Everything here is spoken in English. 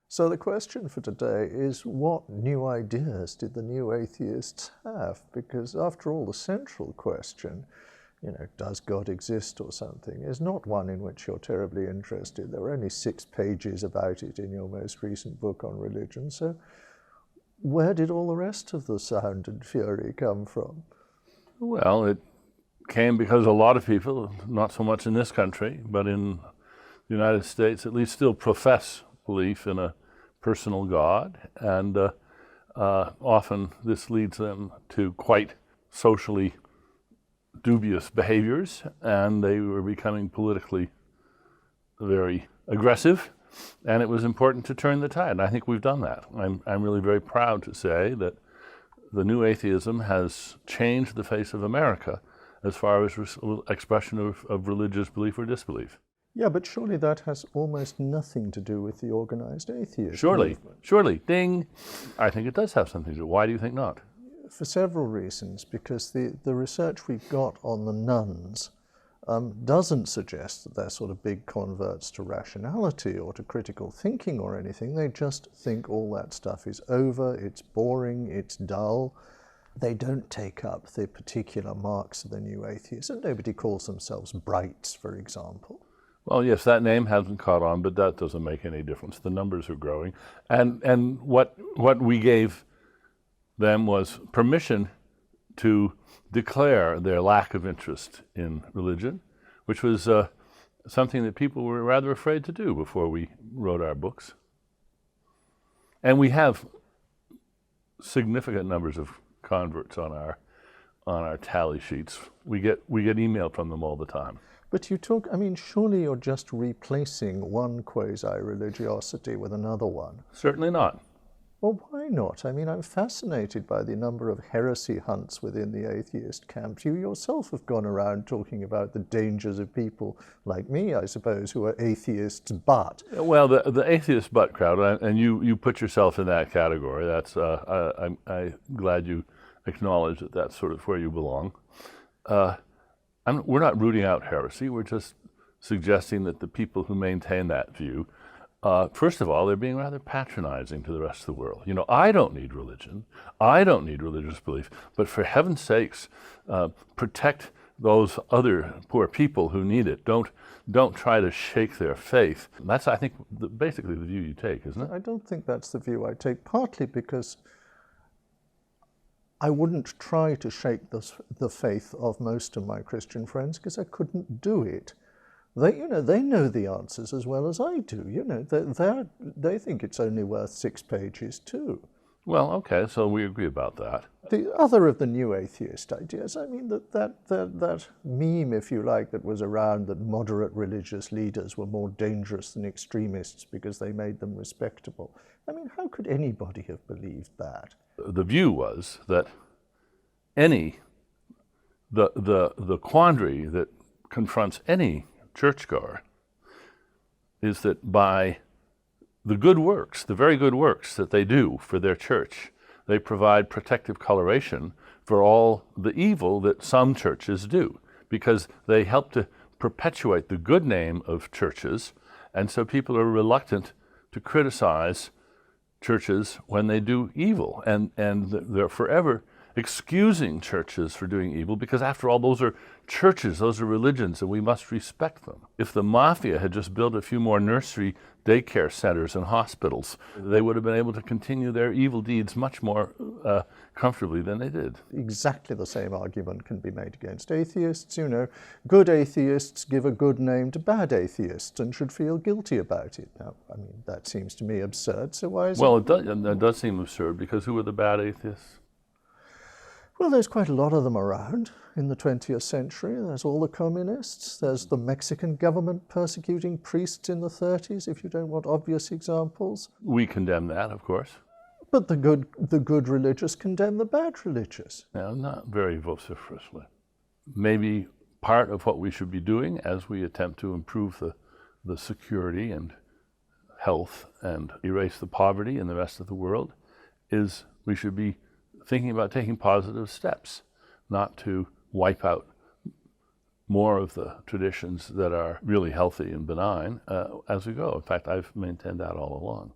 So the question for today is, what new ideas did the new atheists have? Because after all, the central question, does God exist or something, is not one in which you're terribly interested. There were only 6 pages about it in your most recent book on religion. So where did all the rest of the sound and fury come from? Well, it came because a lot of people, not so much in this country, but in the United States at least, still profess belief in a personal God, and often this leads them to quite socially dubious behaviors, and they were becoming politically very aggressive, and it was important to turn the tide, and I think we've done that. I'm really very proud to say that the new atheism has changed the face of America as far as expression of religious belief or disbelief. Yeah, but surely that has almost nothing to do with the organized atheist movement. Surely, ding. I think it does have something to do. Why do you think not? For several reasons, because the research we've got on the nuns doesn't suggest that they're sort of big converts to rationality or to critical thinking or anything. They just think all that stuff is over, it's boring, it's dull. They don't take up the particular marks of the new atheists, and nobody calls themselves brights, for example. Well, yes, that name hasn't caught on, but that doesn't make any difference. The numbers are growing. And what we gave them was permission to declare their lack of interest in religion, which was something that people were rather afraid to do before we wrote our books. And we have significant numbers of converts on our tally sheets. We get email from them all the time. But you talk, surely you're just replacing one quasi-religiosity with another one. Certainly not. Well, why not? I'm fascinated by the number of heresy hunts within the atheist camp. You yourself have gone around talking about the dangers of people like me, I suppose, who are atheists but. Well, the atheist but crowd, and you put yourself in that category. That's I'm glad you acknowledge that that's sort of where you belong. We're not rooting out heresy. We're just suggesting that the people who maintain that view, first of all, they're being rather patronizing to the rest of the world. I don't need religion. I don't need religious belief. But for heaven's sakes, protect those other poor people who need it. Don't try to shake their faith. That's, I think, basically the view you take, isn't it? I don't think that's the view I take, partly because I wouldn't try to shake the faith of most of my Christian friends because I couldn't do it. They know the answers as well as I do. They think it's only worth 6 pages too. Well, okay, so we agree about that. The other of the new atheist ideas, that meme, if you like, that was around that moderate religious leaders were more dangerous than extremists because they made them respectable. How could anybody have believed that? The view was that the quandary that confronts any churchgoer is that by the good works, the very good works that they do for their church, they provide protective coloration for all the evil that some churches do, because they help to perpetuate the good name of churches, and so people are reluctant to criticize churches when they do evil, and they're forever excusing churches for doing evil, because after all, those are churches, those are religions, and we must respect them. If the mafia had just built a few more nursery daycare centers and hospitals, they would have been able to continue their evil deeds much more comfortably than they did. Exactly the same argument can be made against atheists. Good atheists give a good name to bad atheists and should feel guilty about it. Now, that seems to me absurd, so why is it? Well, it does seem absurd, because who are the bad atheists? Well, there's quite a lot of them around in the 20th century. There's all the communists. There's the Mexican government persecuting priests in the 30s, if you don't want obvious examples. We condemn that, of course. But the good religious condemn the bad religious. Now, not very vociferously. Maybe part of what we should be doing as we attempt to improve the security and health and erase the poverty in the rest of the world is we should be thinking about taking positive steps, not to wipe out more of the traditions that are really healthy and benign as we go. In fact, I've maintained that all along.